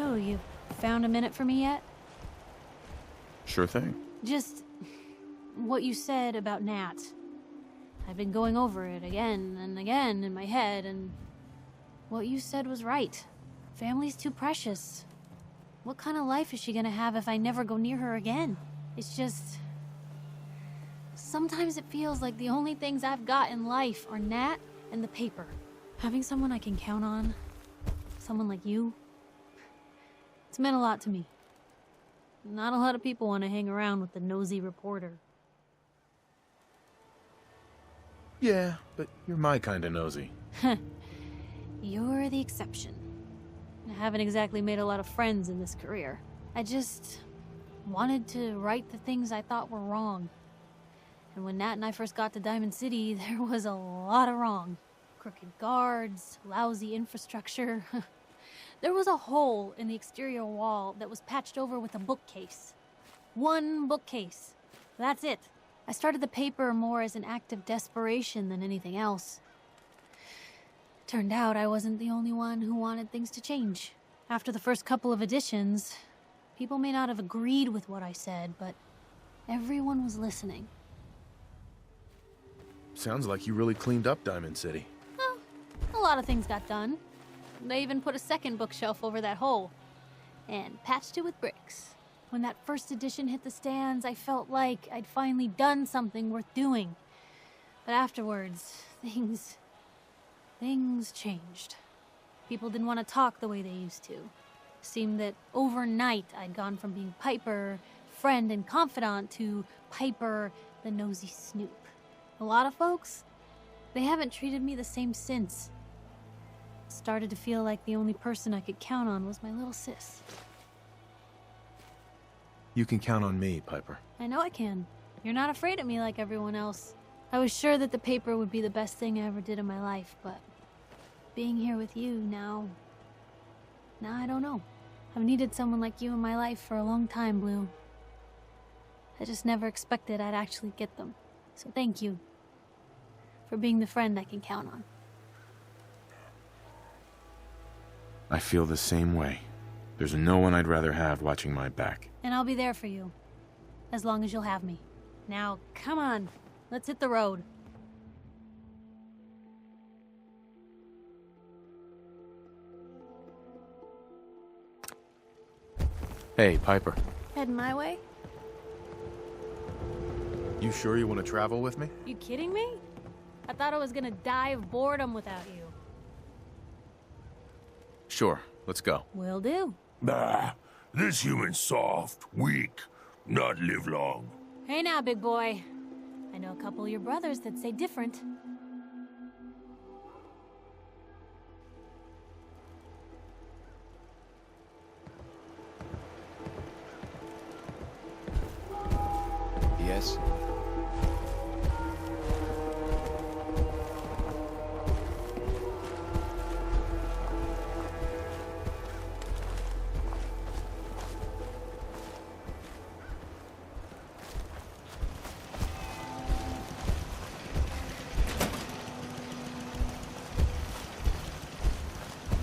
So, you found a minute for me yet? Sure thing. Just what you said about Nat. I've been going over it again and again in my head, and what you said was right. Family's too precious. What kind of life is she gonna have if I never go near her again? It's just... sometimes it feels like the only things I've got in life are Nat and the paper. Having someone I can count on, someone like you, it's meant a lot to me. Not a lot of people want to hang around with the nosy reporter. Yeah, but you're my kind of nosy. You're the exception. I haven't exactly made a lot of friends in this career. I just wanted to right the things I thought were wrong. And when Nat and I first got to Diamond City, there was a lot of wrong. Crooked guards, lousy infrastructure. There was a hole in the exterior wall that was patched over with a bookcase. One bookcase. That's it. I started the paper more as an act of desperation than anything else. Turned out I wasn't the only one who wanted things to change. After the first couple of editions, people may not have agreed with what I said, but everyone was listening. Sounds like you really cleaned up Diamond City. Well, a lot of things got done. They even put a second bookshelf over that hole and patched it with bricks. When that first edition hit the stands, I felt like I'd finally done something worth doing. But afterwards, things changed. People didn't want to talk the way they used to. Seemed that overnight I'd gone from being Piper, friend and confidant, to Piper, the nosy snoop. A lot of folks, they haven't treated me the same since. Started to feel like the only person I could count on was my little sis. You can count on me, Piper. I know I can. You're not afraid of me like everyone else. I was sure that the paper would be the best thing I ever did in my life, but being here with you now I don't know. I've needed someone like you in my life for a long time, Blue. I just never expected I'd actually get them. So thank you for being the friend I can count on. I feel the same way. There's no one I'd rather have watching my back. And I'll be there for you, as long as you'll have me. Now, come on, let's hit the road. Hey, Piper. Heading my way? You sure you want to travel with me? You kidding me? I thought I was gonna die of boredom without you. Sure, let's go. Will do. Bah, this human's soft, weak, not live long. Hey now, big boy. I know a couple of your brothers that say different. Yes?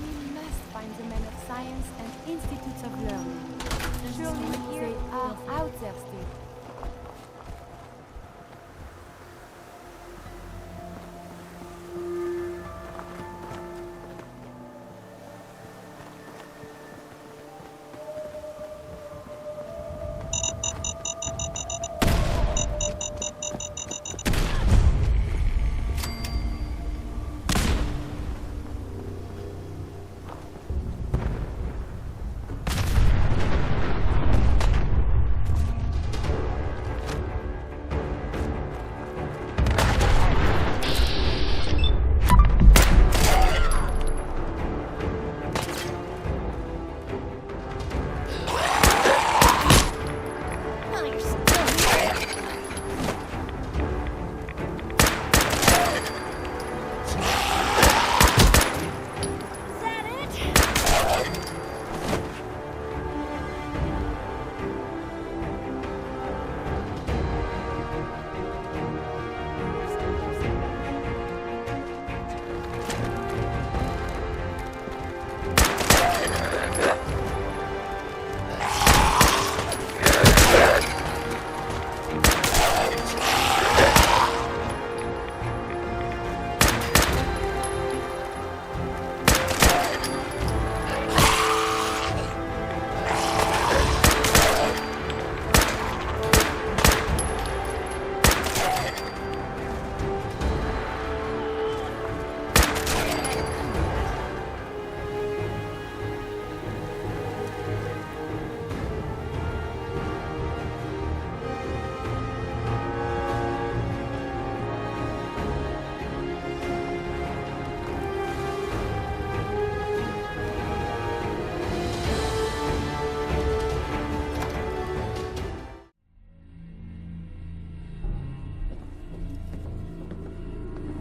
We must find the men of science and institutes of learning. Surely they are out there still.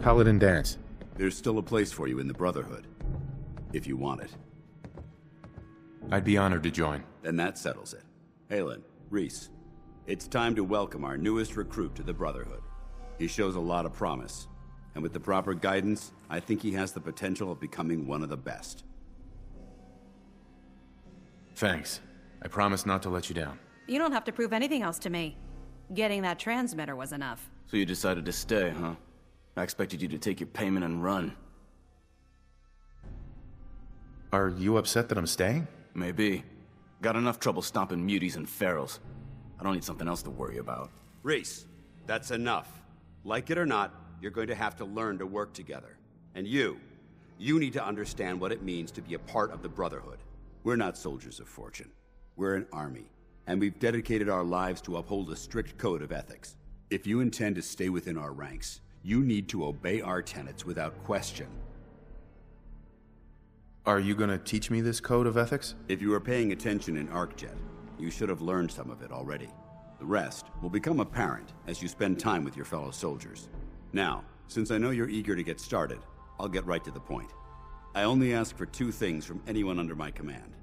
Paladin dance? There's still a place for you in the Brotherhood, if you want it. I'd be honored to join. Then that settles it. Halen, Reese, it's time to welcome our newest recruit to the Brotherhood. He shows a lot of promise, and with the proper guidance, I think he has the potential of becoming one of the best. Thanks. I promise not to let you down. You don't have to prove anything else to me. Getting that transmitter was enough. So you decided to stay, huh? I expected you to take your payment and run. Are you upset that I'm staying? Maybe. Got enough trouble stomping muties and ferals. I don't need something else to worry about. Reese, that's enough. Like it or not, you're going to have to learn to work together. And you need to understand what it means to be a part of the Brotherhood. We're not soldiers of fortune. We're an army, and we've dedicated our lives to uphold a strict code of ethics. If you intend to stay within our ranks, you need to obey our tenets without question. Are you gonna teach me this code of ethics? If you were paying attention in ArcJet, you should have learned some of it already. The rest will become apparent as you spend time with your fellow soldiers. Now, since I know you're eager to get started, I'll get right to the point. I only ask for two things from anyone under my command: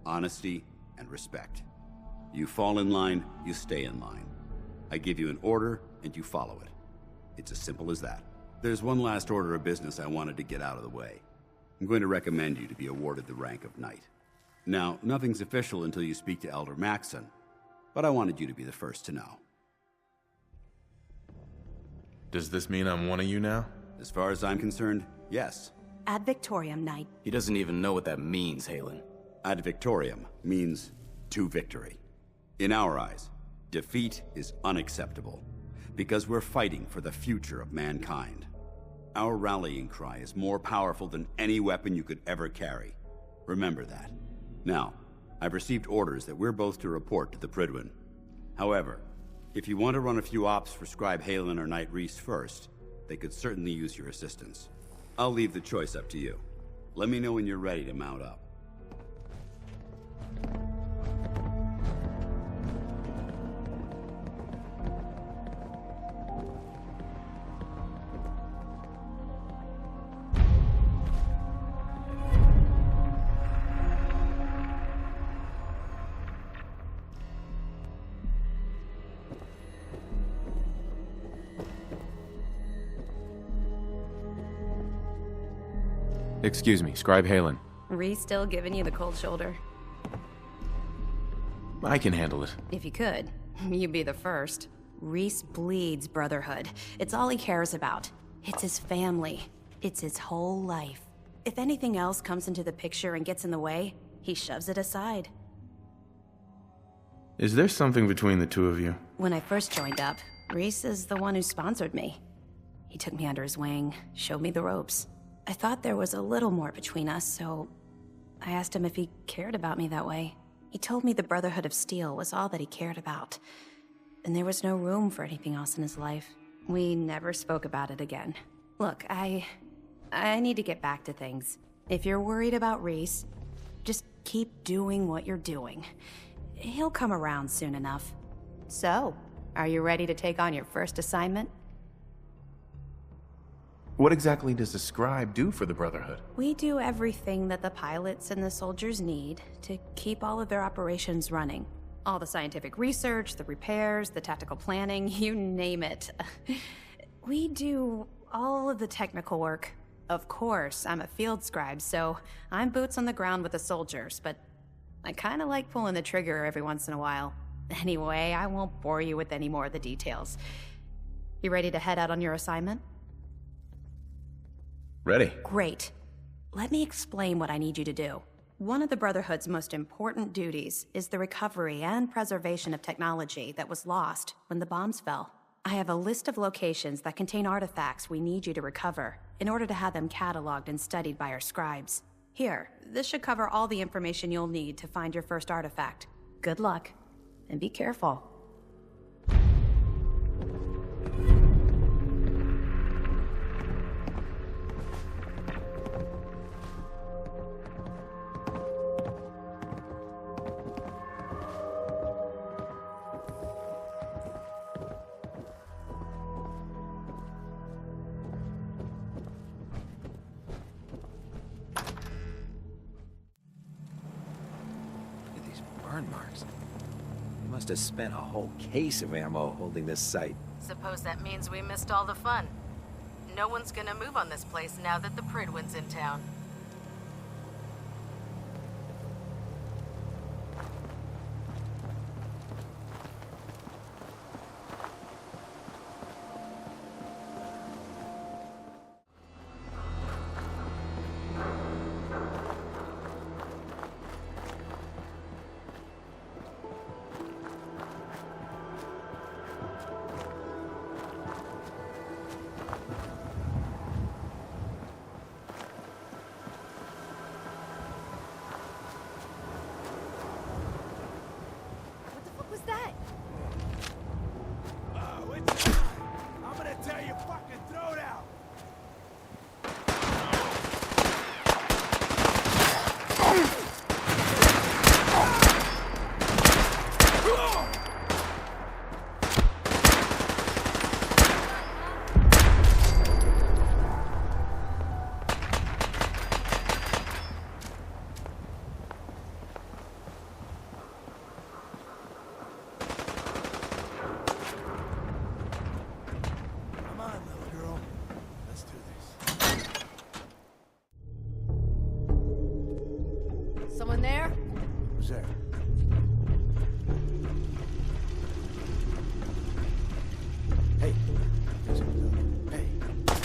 honesty and respect. You fall in line, you stay in line. I give you an order, and you follow it. It's as simple as that. There's one last order of business I wanted to get out of the way. I'm going to recommend you to be awarded the rank of Knight. Now, nothing's official until you speak to Elder Maxon, but I wanted you to be the first to know. Does this mean I'm one of you now? As far as I'm concerned, yes. Ad Victoriam, Knight. He doesn't even know what that means, Halen. Ad Victoriam means to victory. In our eyes, defeat is unacceptable, because we're fighting for the future of mankind. Our rallying cry is more powerful than any weapon you could ever carry. Remember that. Now, I've received orders that we're both to report to the Prydwen. However, if you want to run a few ops for Scribe Halen or Knight Reese first, they could certainly use your assistance. I'll leave the choice up to you. Let me know when you're ready to mount up. Excuse me, Scribe Halen. Reese still giving you the cold shoulder? I can handle it. If you could, you'd be the first. Reese bleeds brotherhood. It's all he cares about. It's his family. It's his whole life. If anything else comes into the picture and gets in the way, he shoves it aside. Is there something between the two of you? When I first joined up, Reese is the one who sponsored me. He took me under his wing, showed me the ropes. I thought there was a little more between us, so I asked him if he cared about me that way. He told me the Brotherhood of Steel was all that he cared about, and there was no room for anything else in his life. We never spoke about it again. Look, I need to get back to things. If you're worried about Reese, just keep doing what you're doing. He'll come around soon enough. So, are you ready to take on your first assignment? What exactly does the Scribe do for the Brotherhood? We do everything that the pilots and the soldiers need to keep all of their operations running. All the scientific research, the repairs, the tactical planning, you name it. We do all of the technical work. Of course, I'm a field scribe, so I'm boots on the ground with the soldiers, but I kinda like pulling the trigger every once in a while. Anyway, I won't bore you with any more of the details. You ready to head out on your assignment? Ready. Great. Let me explain what I need you to do. One of the Brotherhood's most important duties is the recovery and preservation of technology that was lost when the bombs fell. I have a list of locations that contain artifacts we need you to recover in order to have them cataloged and studied by our scribes. Here, this should cover all the information you'll need to find your first artifact. Good luck, and be careful. burn marks. They must have spent a whole case of ammo holding this site. Suppose that means we missed all the fun. No one's gonna move on this place now that the Pridwin's in town. I'm gonna tell you, fucking throw it out! Come on, little girl. Let's do this. Someone there? Who's there? Hey. Hey.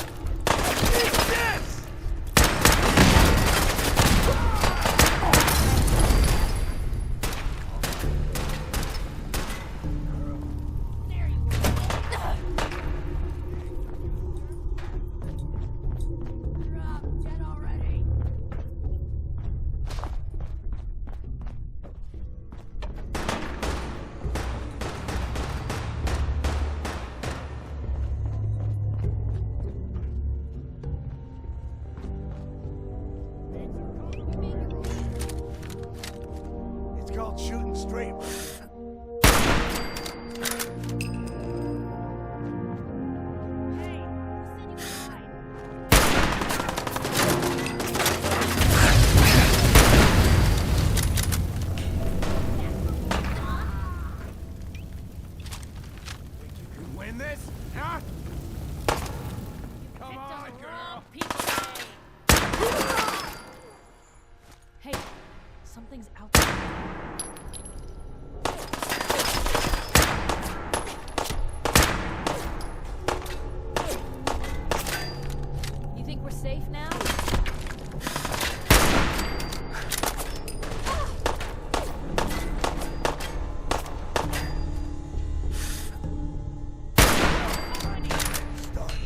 What's this? It's called shooting straight. Think you can win this? Huh? Come on, girl. Hey, something's out there. You think we're safe now? Started.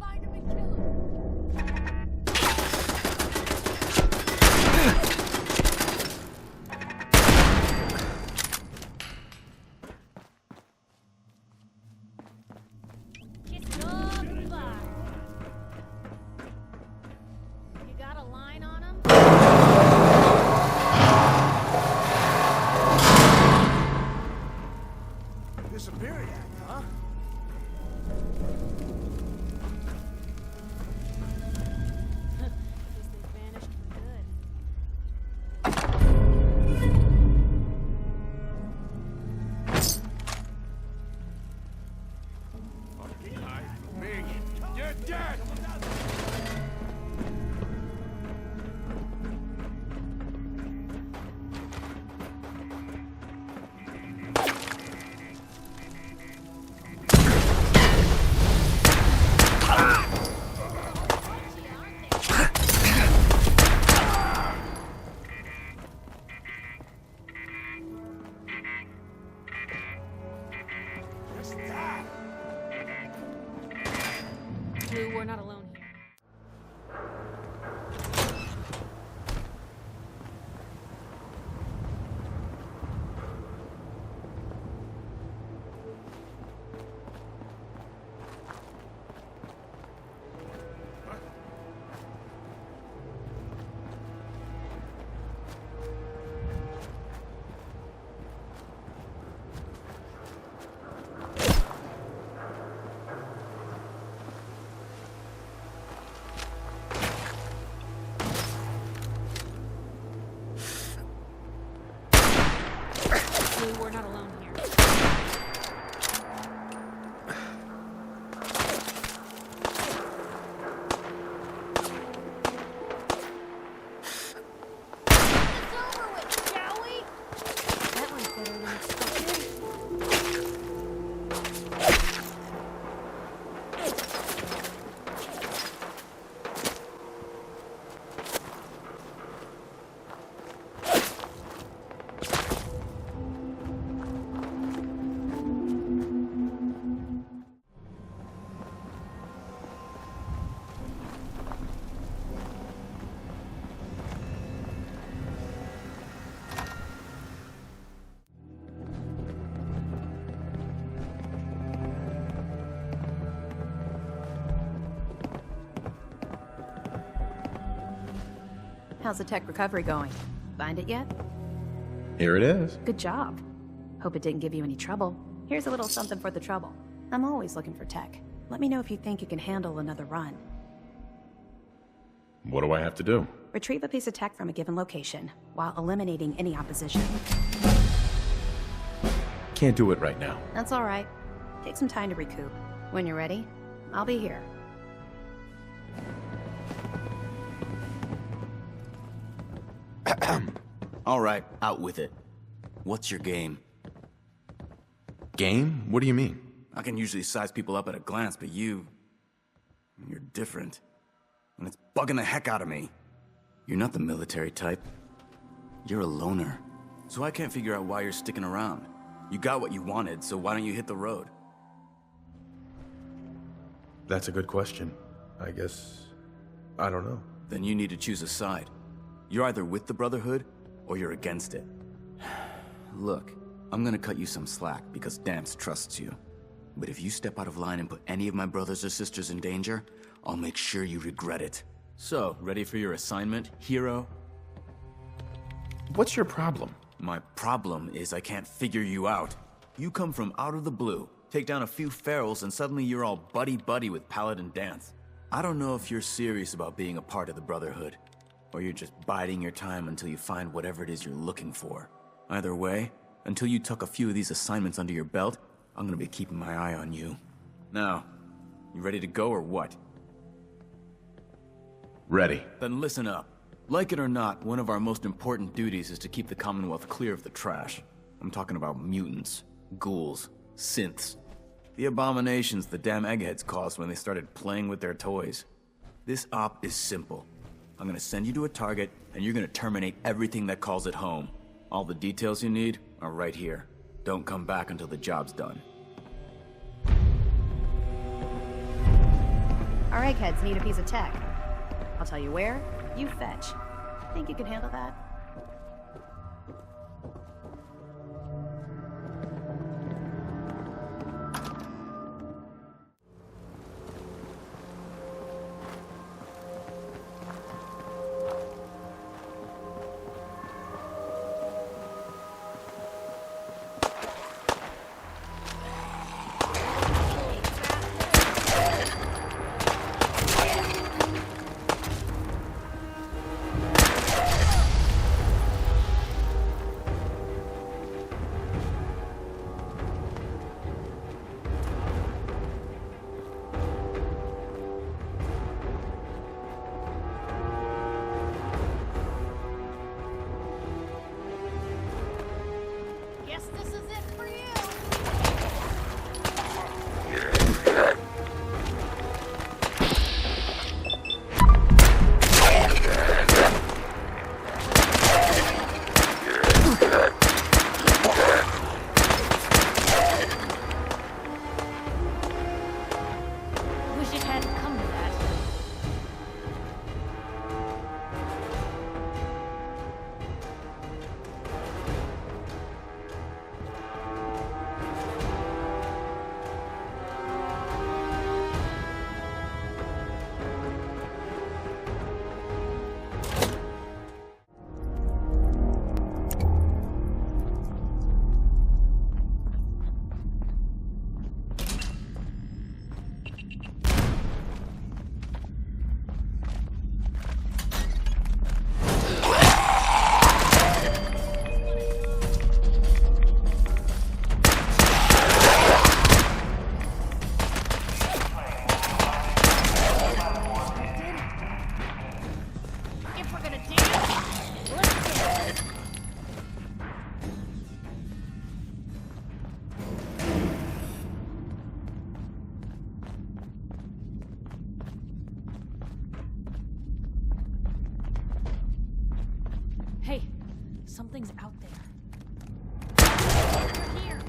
Find him and kill him. Maybe we're not alone here. It's over with, shall we? That went better than expected. How's the tech recovery going? Find it yet? Here it is. Good job. Hope it didn't give you any trouble. Here's a little something for the trouble. I'm always looking for tech. Let me know if you think you can handle another run. What do I have to do? Retrieve a piece of tech from a given location, while eliminating any opposition. Can't do it right now. That's all right. Take some time to recoup. When you're ready, I'll be here. All right, out with it. What's your game? Game? What do you mean? I can usually size people up at a glance, but you're different. And it's bugging the heck out of me. You're not the military type. You're a loner. So I can't figure out why you're sticking around. You got what you wanted, so why don't you hit the road? That's a good question. I guess... I don't know. Then you need to choose a side. You're either with the Brotherhood, or you're against it. Look, I'm gonna cut you some slack because Dance trusts you. But if you step out of line and put any of my brothers or sisters in danger, I'll make sure you regret it. So, ready for your assignment, hero? What's your problem? My problem is I can't figure you out. You come from out of the blue, take down a few ferals, and suddenly you're all buddy-buddy with Paladin Dance. I don't know if you're serious about being a part of the Brotherhood, or you're just biding your time until you find whatever it is you're looking for. Either way, until you tuck a few of these assignments under your belt, I'm gonna be keeping my eye on you. Now, you ready to go or what? Ready. Then listen up. Like it or not, one of our most important duties is to keep the Commonwealth clear of the trash. I'm talking about mutants, ghouls, synths. The abominations the damn eggheads caused when they started playing with their toys. This op is simple. I'm gonna send you to a target, and you're gonna terminate everything that calls it home. All the details you need are right here. Don't come back until the job's done. Our eggheads need a piece of tech. I'll tell you where, you fetch. Think you can handle that? Hey, something's out there. Here.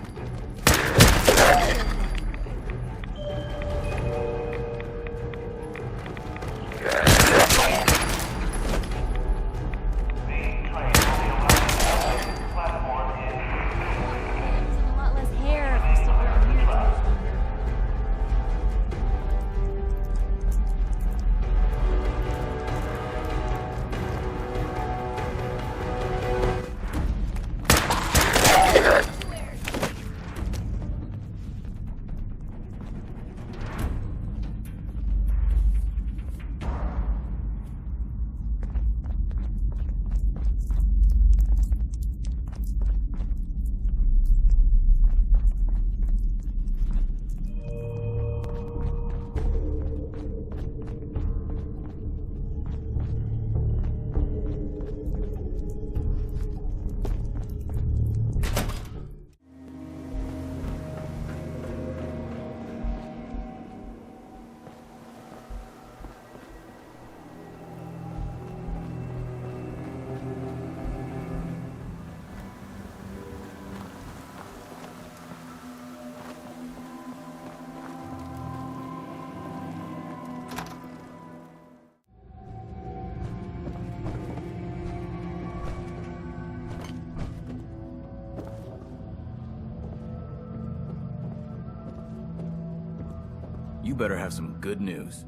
You better have some good news.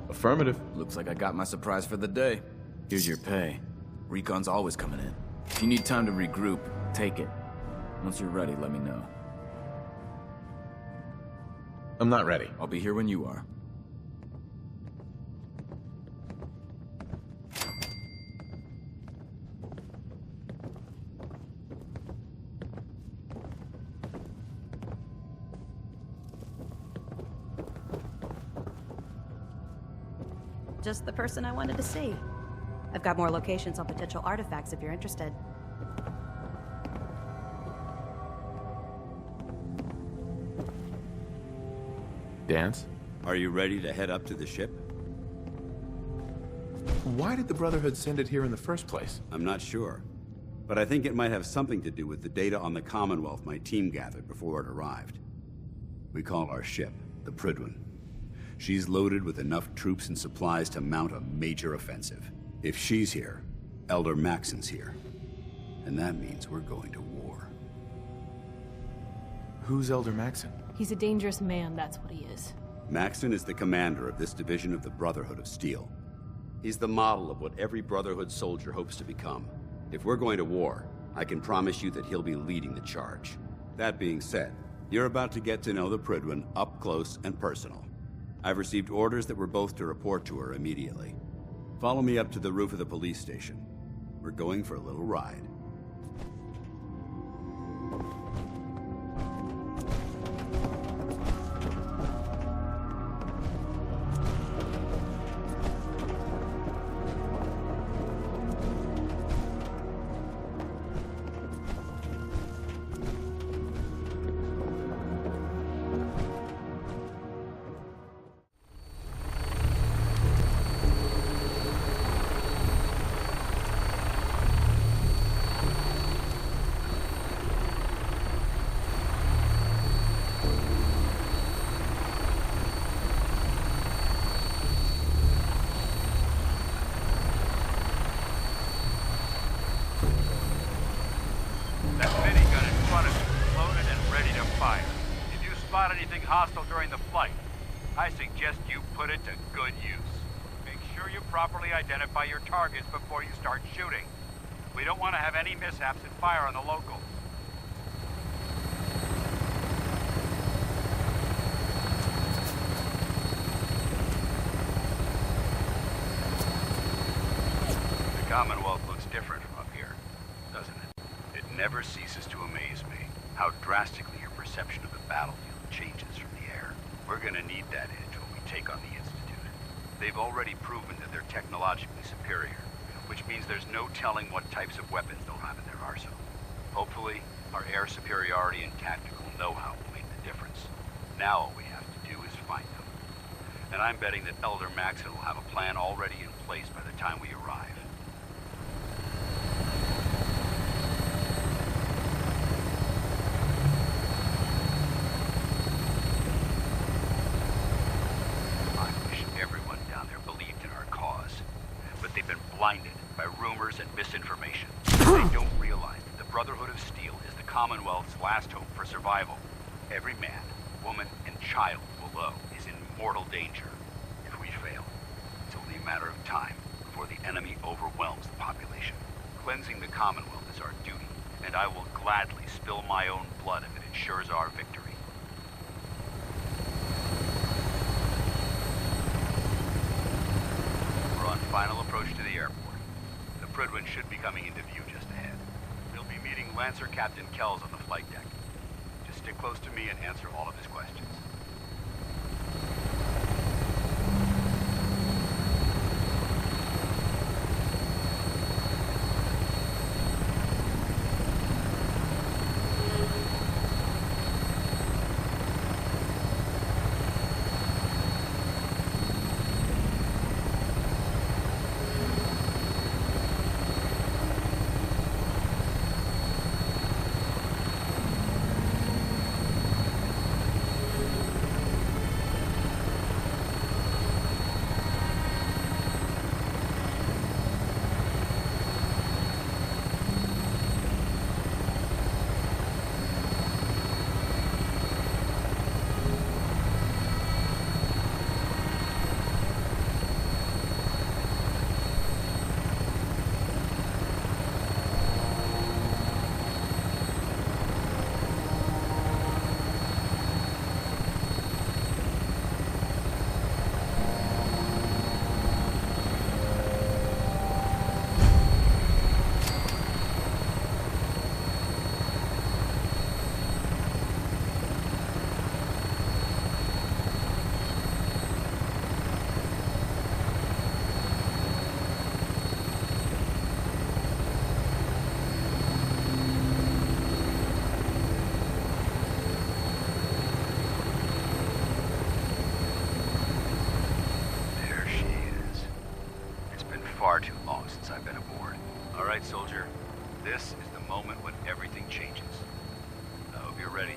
Affirmative. Looks like I got my surprise for the day. Here's your pay. Recon's always coming in. If you need time to regroup, take it. Once you're ready, let me know. I'm not ready. I'll be here when you are. Just the person I wanted to see. I've got more locations on potential artifacts if you're interested. Dance? Are you ready to head up to the ship? Why did the Brotherhood send it here in the first place? I'm not sure, but I think it might have something to do with the data on the Commonwealth my team gathered before it arrived. We call our ship the Prydwen. She's loaded with enough troops and supplies to mount a major offensive. If she's here, Elder Maxon's here. And that means we're going to war. Who's Elder Maxon? He's a dangerous man, that's what he is. Maxon is the commander of this division of the Brotherhood of Steel. He's the model of what every Brotherhood soldier hopes to become. If we're going to war, I can promise you that he'll be leading the charge. That being said, you're about to get to know the Prydwen up close and personal. I've received orders that we're both to report to her immediately. Follow me up to the roof of the police station. We're going for a little ride. Hostile during the flight. I suggest you put it to good use. Make sure you properly identify your targets before you start shooting. We don't want to have any mishaps and fire on the locals. The Commonwealth looks different from up here, doesn't it? It never ceases to amaze me how drastically your perception of the battlefield changes from the air. We're gonna need that edge when we take on the Institute. They've already proven that they're technologically superior, which means there's no telling what types of weapons they'll have in their arsenal. Hopefully, our air superiority and tactical know-how will make the difference. Now all we have to do is find them. And I'm betting that Elder Maxon will have a plan already in place by the time we arrive. blinded by rumors and misinformation. They don't realize that the Brotherhood of Steel is the Commonwealth's last hope for survival. Every man, woman, and child below is in mortal danger. If we fail, it's only a matter of time before the enemy overwhelms the population. Cleansing the Commonwealth is our duty, and I will gladly spill my own blood if it ensures our victory. We're on final approach to the airport. The Prydwen should be coming into view just ahead. We'll be meeting Lancer Captain Kells on the flight deck. Just stick close to me and answer all of his questions. Far too long since I've been aboard. All right, soldier. This is the moment when everything changes. I hope you're ready.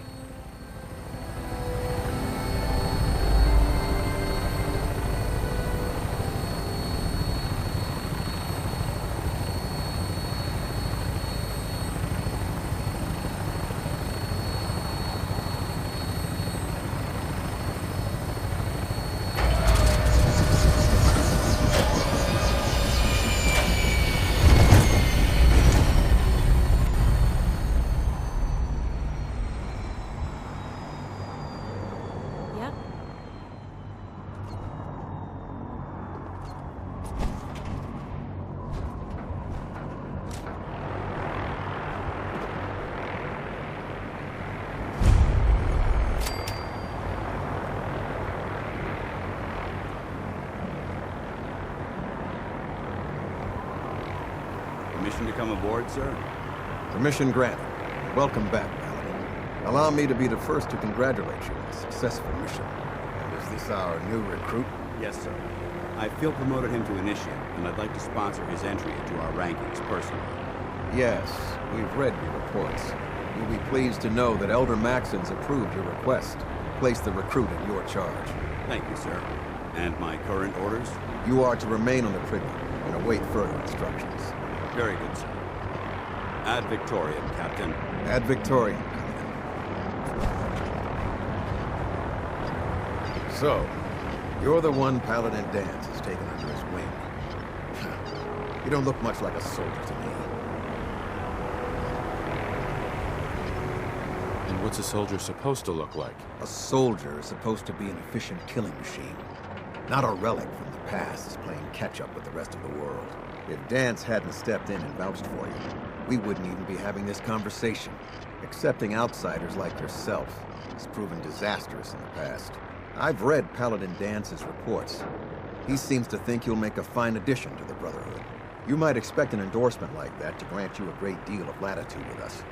Permission to come aboard, sir? Permission granted. Welcome back, Paladin. Allow me to be the first to congratulate you on a successful mission. And is this our new recruit? Yes, sir. I feel promoted him to initiate, and I'd like to sponsor his entry into our rankings personally. Yes, we've read your reports. You'll be pleased to know that Elder Maxon's approved your request. Place the recruit in your charge. Thank you, sir. And my current orders? You are to remain on the Prydwen and await further instructions. Very good, sir. Ad Victoriam, Captain. Ad Victoriam, Captain. So, you're the one Paladin Danse has taken under his wing. You don't look much like a soldier to me. And what's a soldier supposed to look like? A soldier is supposed to be an efficient killing machine. Not a relic from the past playing catch-up with the rest of the world. If Danse hadn't stepped in and vouched for you, we wouldn't even be having this conversation. Accepting outsiders like yourself has proven disastrous in the past. I've read Paladin Dance's reports. He seems to think you'll make a fine addition to the Brotherhood. You might expect an endorsement like that to grant you a great deal of latitude with us.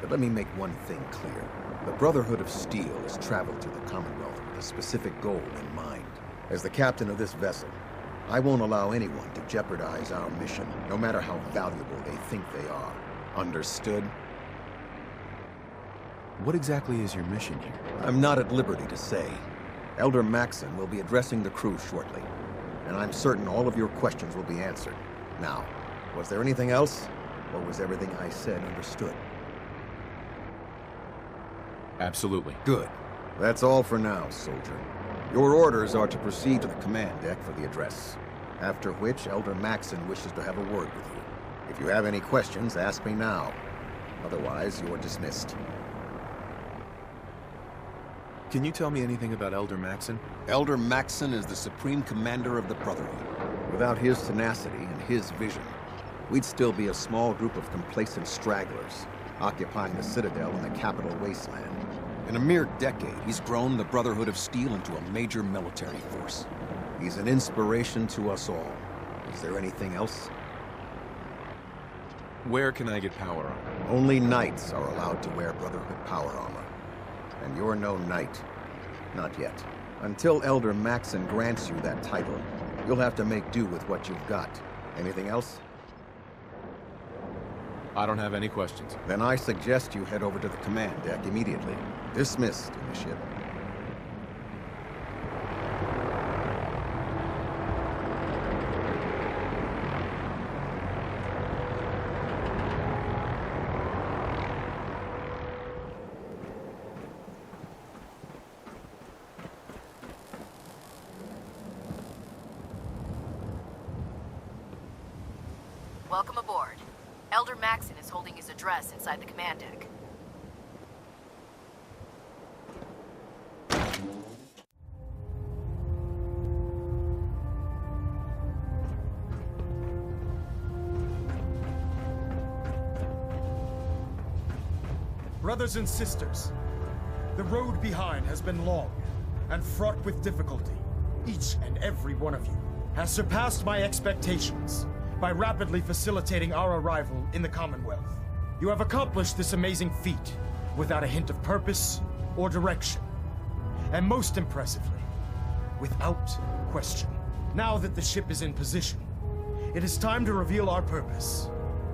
But let me make one thing clear. The Brotherhood of Steel has traveled to the Commonwealth with a specific goal in mind. As the captain of this vessel, I won't allow anyone to jeopardize our mission, no matter how valuable they think they are. Understood? What exactly is your mission here? I'm not at liberty to say. Elder Maxon will be addressing the crew shortly, and I'm certain all of your questions will be answered. Now, was there anything else? Or was everything I said understood? Absolutely. Good. That's all for now, soldier. Your orders are to proceed to the command deck for the address. After which, Elder Maxon wishes to have a word with you. If you have any questions, ask me now. Otherwise, you're dismissed. Can you tell me anything about Elder Maxon? Elder Maxon is the Supreme Commander of the Brotherhood. Without his tenacity and his vision, we'd still be a small group of complacent stragglers, occupying the Citadel in the capital wasteland. In a mere decade, he's grown the Brotherhood of Steel into a major military force. He's an inspiration to us all. Is there anything else? Where can I get power armor? Only knights are allowed to wear Brotherhood power armor. And you're no knight. Not yet. Until Elder Maxon grants you that title, you'll have to make do with what you've got. Anything else? I don't have any questions. Then I suggest you head over to the command deck immediately. Dismissed, Initiate. Welcome aboard. Elder Maxon is holding his address inside the command deck. Brothers and sisters, the road behind has been long and fraught with difficulty. Each and every one of you has surpassed my expectations by rapidly facilitating our arrival in the Commonwealth. You have accomplished this amazing feat without a hint of purpose or direction. And most impressively, without question. Now that the ship is in position, it is time to reveal our purpose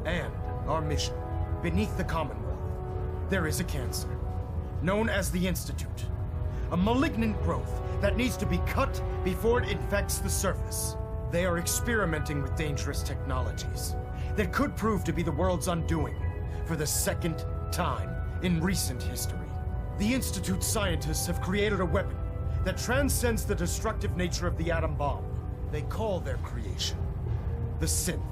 and our mission. Beneath the Commonwealth, there is a cancer, known as the Institute. A malignant growth that needs to be cut before it infects the surface. They are experimenting with dangerous technologies that could prove to be the world's undoing for the second time in recent history. The Institute's scientists have created a weapon that transcends the destructive nature of the atom bomb. They call their creation the Synth,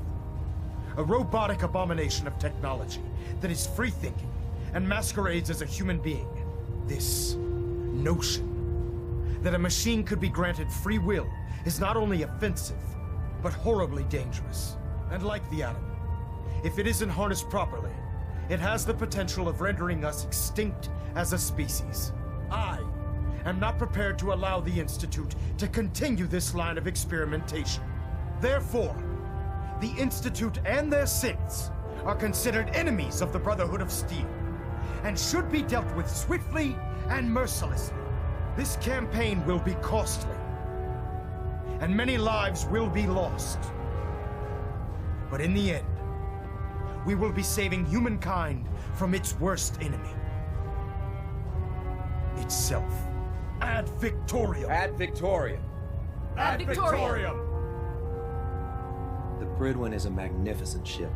a robotic abomination of technology that is free-thinking and masquerades as a human being. This notion that a machine could be granted free will is not only offensive, but horribly dangerous. And like the atom, if it isn't harnessed properly, it has the potential of rendering us extinct as a species. I am not prepared to allow the Institute to continue this line of experimentation. Therefore, the Institute and their synths are considered enemies of the Brotherhood of Steel, and should be dealt with swiftly and mercilessly. This campaign will be costly, and many lives will be lost. But in the end, we will be saving humankind from its worst enemy. Itself. Ad Victoriam! Ad Victoriam! Ad Victoriam! The Prydwen is a magnificent ship,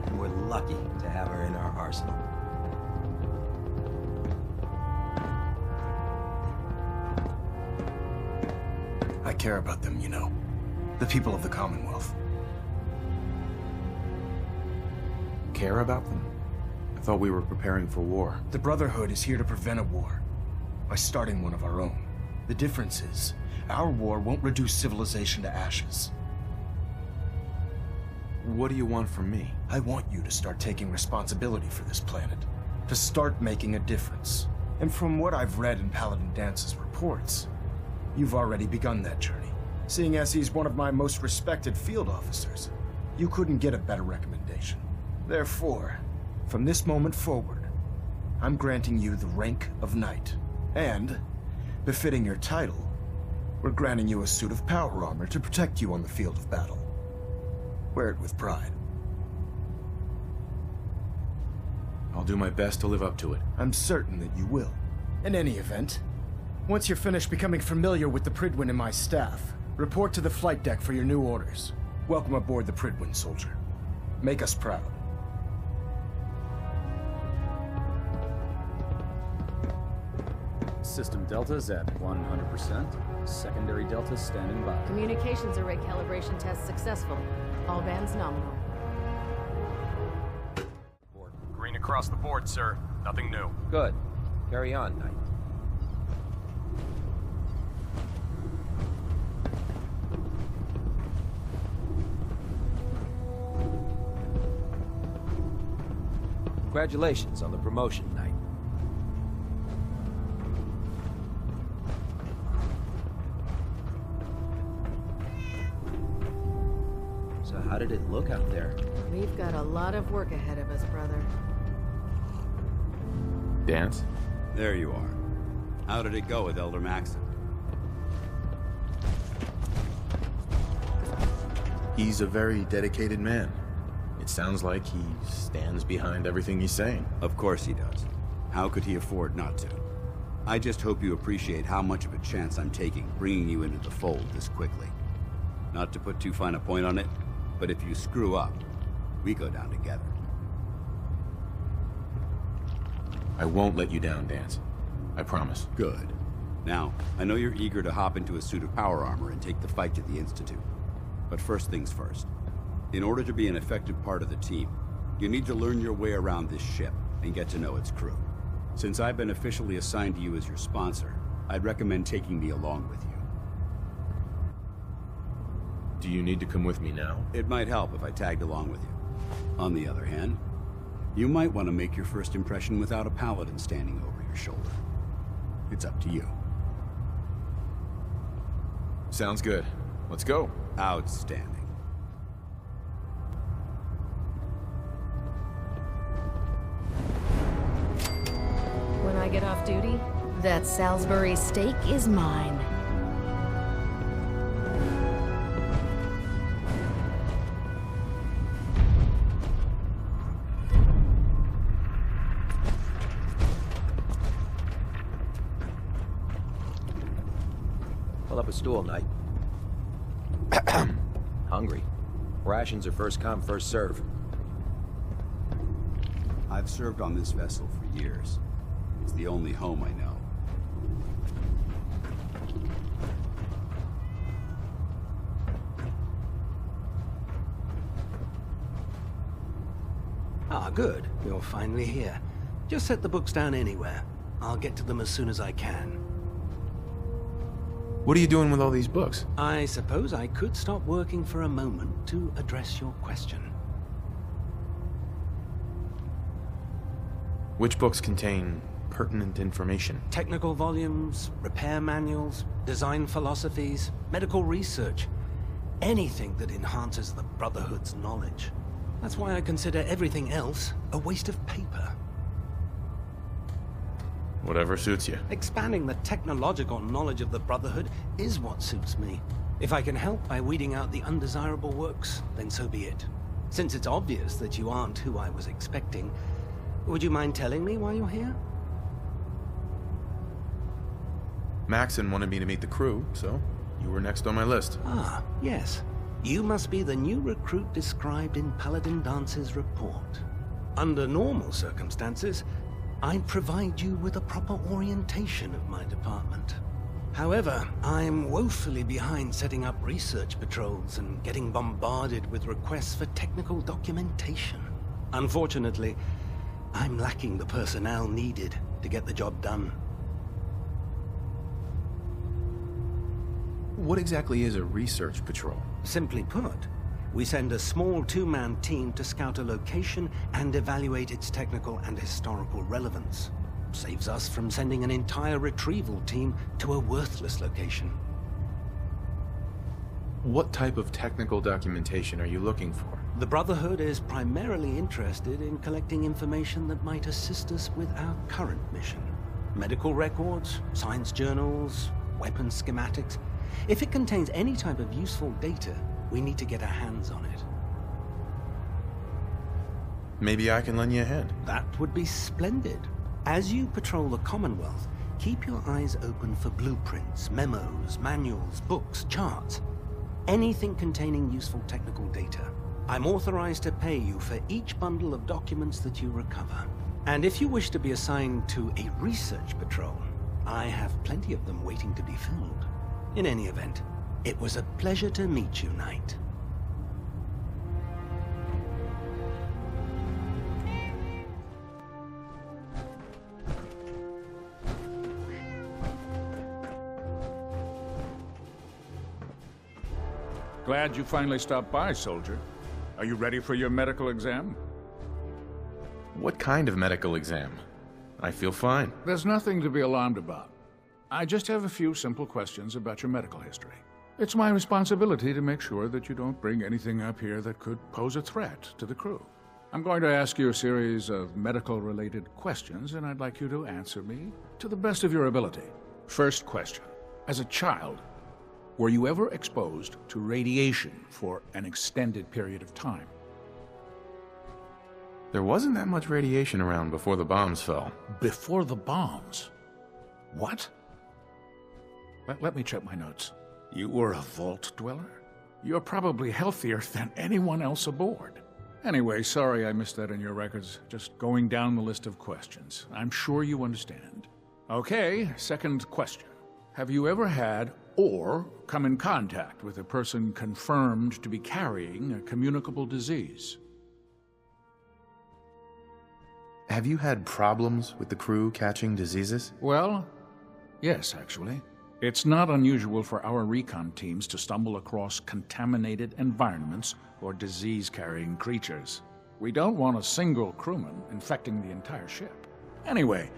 and we're lucky to have her in our arsenal. I care about them, you know. The people of the Commonwealth. Care about them? I thought we were preparing for war. The Brotherhood is here to prevent a war by starting one of our own. The difference is, our war won't reduce civilization to ashes. What do you want from me? I want you to start taking responsibility for this planet. To start making a difference. And from what I've read in Paladin Dance's reports, you've already begun that journey. Seeing as he's one of my most respected field officers, you couldn't get a better recommendation. Therefore, from this moment forward, I'm granting you the rank of Knight. And, befitting your title, we're granting you a suit of power armor to protect you on the field of battle. Wear it with pride. I'll do my best to live up to it. I'm certain that you will. In any event, once you're finished becoming familiar with the Prydwen and my staff, report to the flight deck for your new orders. Welcome aboard the Pridwin, soldier. Make us proud. System deltas at 100%. Secondary deltas standing by. Communications array calibration test successful. All bands nominal. Green across the board, sir. Nothing new. Good. Carry on, Knight. Congratulations on the promotion, Knight. So how did it look out there? We've got a lot of work ahead of us, brother. Dance? There you are. How did it go with Elder Maxon? He's a very dedicated man. It sounds like he stands behind everything he's saying. Of course he does. How could he afford not to? I just hope you appreciate how much of a chance I'm taking bringing you into the fold this quickly. Not to put too fine a point on it, but if you screw up, we go down together. I won't let you down, Dance. I promise. Good. Now, I know you're eager to hop into a suit of power armor and take the fight to the Institute. But first things first. In order to be an effective part of the team, you need to learn your way around this ship and get to know its crew. Since I've been officially assigned to you as your sponsor, I'd recommend taking me along with you. Do you need to come with me now? It might help if I tagged along with you. On the other hand, you might want to make your first impression without a paladin standing over your shoulder. It's up to you. Sounds good. Let's go. Outstanding. When I get off duty, that Salisbury steak is mine. Pull up a stool, Knight. Hungry. Rations are first come, first serve. I've served on this vessel for years. It's the only home I know. Ah, good. You're finally here. Just set the books down anywhere. I'll get to them as soon as I can. What are you doing with all these books? I suppose I could stop working for a moment to address your question. Which books contain pertinent information? Technical volumes, repair manuals, design philosophies, medical research. Anything that enhances the Brotherhood's knowledge. That's why I consider everything else a waste of paper. Whatever suits you. Expanding the technological knowledge of the Brotherhood is what suits me. If I can help by weeding out the undesirable works, then so be it. Since it's obvious that you aren't who I was expecting, would you mind telling me why you're here? Maxon wanted me to meet the crew, so you were next on my list. Ah, yes. You must be the new recruit described in Paladin Dance's report. Under normal circumstances, I'd provide you with a proper orientation of my department. However, I'm woefully behind setting up research patrols and getting bombarded with requests for technical documentation. Unfortunately, I'm lacking the personnel needed to get the job done. What exactly is a research patrol? Simply put, we send a small two-man team to scout a location and evaluate its technical and historical relevance. Saves us from sending an entire retrieval team to a worthless location. What type of technical documentation are you looking for? The Brotherhood is primarily interested in collecting information that might assist us with our current mission. Medical records, science journals, weapon schematics. If it contains any type of useful data, we need to get our hands on it. Maybe I can lend you a hand. That would be splendid. As you patrol the Commonwealth, keep your eyes open for blueprints, memos, manuals, books, charts. anything containing useful technical data. I'm authorized to pay you for each bundle of documents that you recover. And if you wish to be assigned to a research patrol, I have plenty of them waiting to be filled. In any event, it was a pleasure to meet you, Knight. Glad you finally stopped by, soldier. Are you ready for your medical exam? What kind of medical exam? I feel fine. There's nothing to be alarmed about. I just have a few simple questions about your medical history. It's my responsibility to make sure that you don't bring anything up here that could pose a threat to the crew. I'm going to ask you a series of medical-related questions, and I'd like you to answer me to the best of your ability. First question. As a child, were you ever exposed to radiation for an extended period of time? There wasn't that much radiation around before the bombs fell. Before the bombs? What? Let me check my notes. You were a vault dweller? You're probably healthier than anyone else aboard. Anyway, sorry I missed that in your records. Just going down the list of questions. I'm sure you understand. Okay, second question. Have you ever had or come in contact with a person confirmed to be carrying a communicable disease? Have you had problems with the crew catching diseases? Well, yes, actually. It's not unusual for our recon teams to stumble across contaminated environments or disease-carrying creatures. We don't want a single crewman infecting the entire ship. Anyway,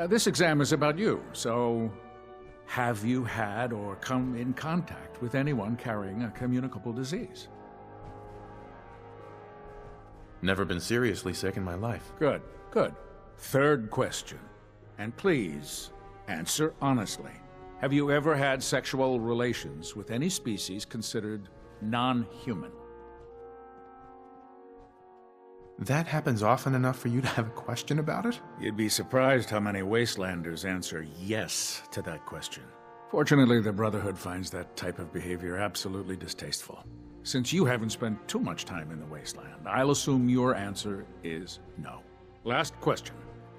this exam is about you, so have you had or come in contact with anyone carrying a communicable disease? Never been seriously sick in my life. Good, good. Third question, and please answer honestly. Have you ever had sexual relations with any species considered non-human? That happens often enough for you to have a question about it? You'd be surprised how many Wastelanders answer yes to that question. Fortunately, the Brotherhood finds that type of behavior absolutely distasteful. Since you haven't spent too much time in the Wasteland, I'll assume your answer is no. Last question.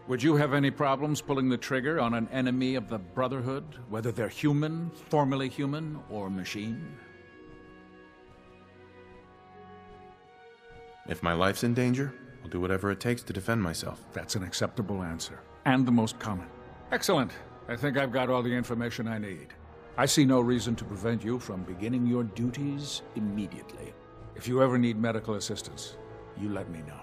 Would you have any problems pulling the trigger on an enemy of the Brotherhood, whether they're human, formerly human, or machine? If my life's in danger, I'll do whatever it takes to defend myself. That's an acceptable answer, and the most common. Excellent. I think I've got all the information I need. I see no reason to prevent you from beginning your duties immediately. If you ever need medical assistance, you let me know.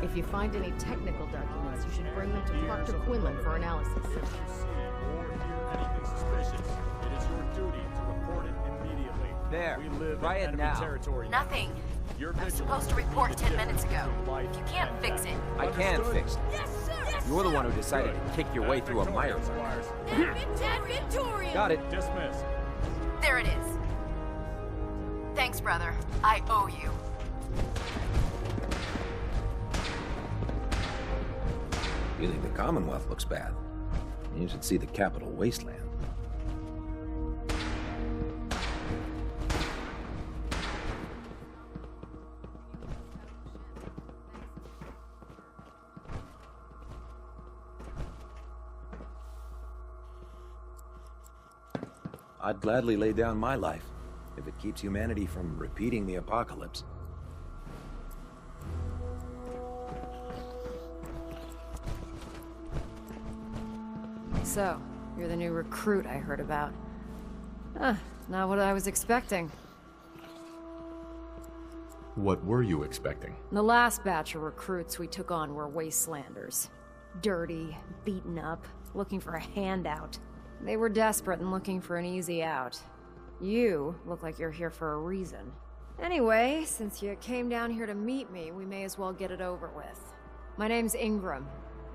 If you find any technical documents, you should bring them to Dr. Quinlan for analysis. If you see or hear anything suspicious, it is your duty to report it immediately. There, we live try in it enemy now. territory. Nothing. I was supposed to report 10 minutes ago. If you can't fix it. I can fix it. Yes, sir! Yes, You're the one who decided to kick your way through a mire. Got it. Dismissed. There it is. Thanks, brother. I owe you. You think the Commonwealth looks bad? You should see the capital wasteland. I'd gladly lay down my life if it keeps humanity from repeating the apocalypse. So, you're the new recruit I heard about. Not what I was expecting. What were you expecting? The last batch of recruits we took on were Wastelanders. Dirty, beaten up, looking for a handout. They were desperate and looking for an easy out. You look like you're here for a reason. Anyway, since you came down here to meet me, we may as well get it over with. My name's Ingram,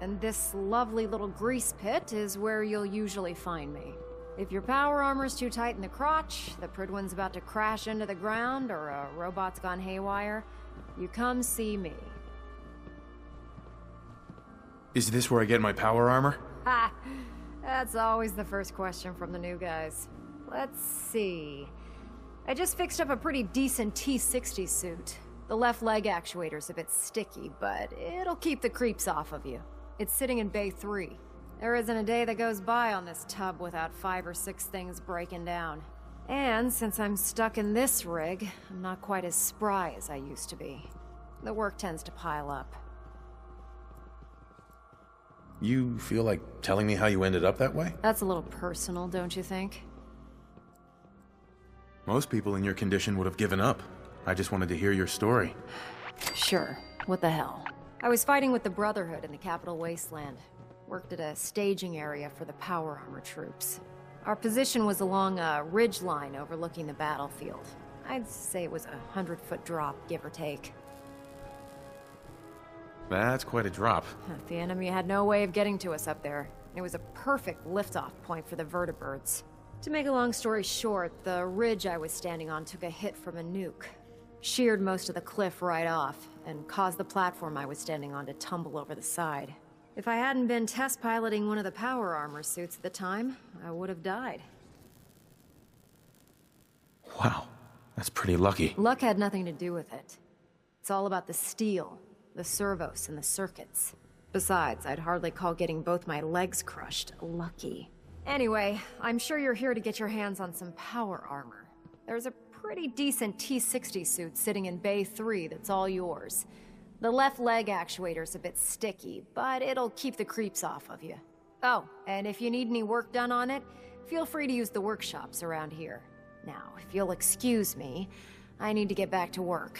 and this lovely little grease pit is where you'll usually find me. If your power armor's too tight in the crotch, the Pridwin's about to crash into the ground, or a robot's gone haywire, you come see me. Is this where I get my power armor? Ha! That's always the first question from the new guys. Let's see. I just fixed up a pretty decent T-60 suit. The left leg actuator's a bit sticky, but it'll keep the creeps off of you. It's sitting in Bay 3. There isn't a day that goes by on this tub without 5 or 6 things breaking down. And since I'm stuck in this rig, I'm not quite as spry as I used to be. The work tends to pile up. You feel like telling me how you ended up that way? That's a little personal, don't you think? Most people in your condition would have given up. I just wanted to hear your story. Sure. What the hell? I was fighting with the Brotherhood in the Capital Wasteland. Worked at a staging area for the power armor troops. Our position was along a ridge line overlooking the battlefield. I'd say it was a 100-foot drop, give or take. That's quite a drop. The enemy had no way of getting to us up there. It was a perfect liftoff point for the vertibirds. To make a long story short, the ridge I was standing on took a hit from a nuke. Sheared most of the cliff right off, and caused the platform I was standing on to tumble over the side. If I hadn't been test piloting one of the power armor suits at the time, I would have died. Wow, that's pretty lucky. Luck had nothing to do with it. It's all about the steel, the servos, and the circuits. Besides, I'd hardly call getting both my legs crushed lucky. Anyway, I'm sure you're here to get your hands on some power armor. There's a pretty decent T-60 suit sitting in Bay 3 that's all yours. The left leg actuator's a bit sticky, but it'll keep the creeps off of you. Oh, and if you need any work done on it, feel free to use the workshops around here. Now, if you'll excuse me, I need to get back to work.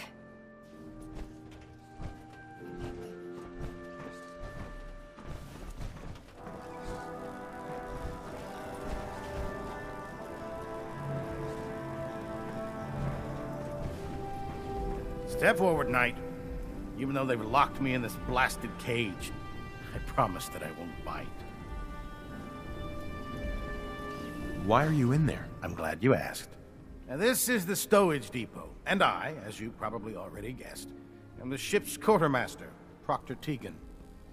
Step forward, Knight. Even though they've locked me in this blasted cage, I promise that I won't bite. Why are you in there? I'm glad you asked. Now, this is the stowage depot, and I, as you probably already guessed, am the ship's quartermaster, Proctor Tegan.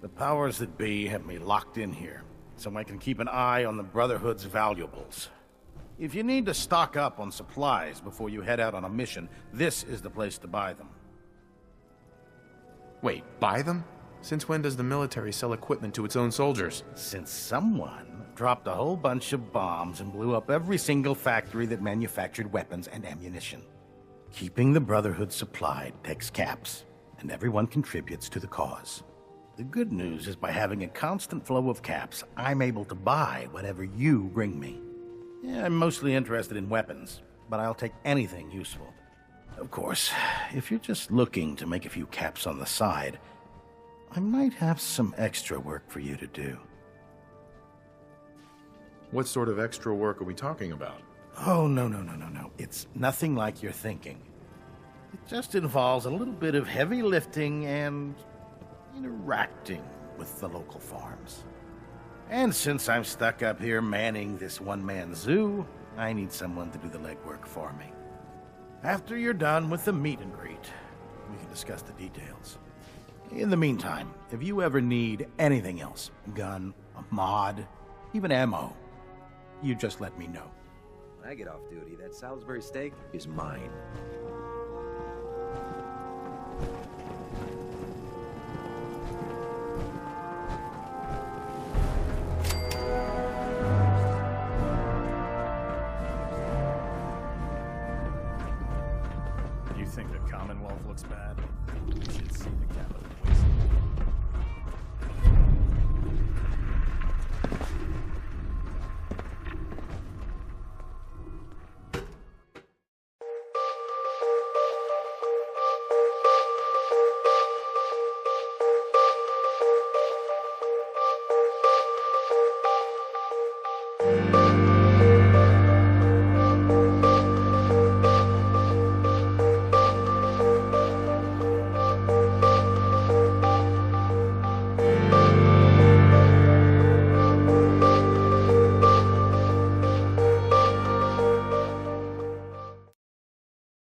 The powers that be have me locked in here, so I can keep an eye on the Brotherhood's valuables. If you need to stock up on supplies before you head out on a mission, this is the place to buy them. Wait, buy them? Since when does the military sell equipment to its own soldiers? Since someone dropped a whole bunch of bombs and blew up every single factory that manufactured weapons and ammunition. Keeping the Brotherhood supplied takes caps, and everyone contributes to the cause. The good news is by having a constant flow of caps, I'm able to buy whatever you bring me. Yeah, I'm mostly interested in weapons, but I'll take anything useful. Of course, if you're just looking to make a few caps on the side, I might have some extra work for you to do. What sort of extra work are we talking about? Oh, no. It's nothing like you're thinking. It just involves a little bit of heavy lifting and interacting with the local farms. And since I'm stuck up here manning this one-man zoo, I need someone to do the legwork for me. After you're done with the meet and greet, we can discuss the details. In the meantime, if you ever need anything else, gun, a mod, even ammo, you just let me know. When I get off duty, that Salisbury steak is mine.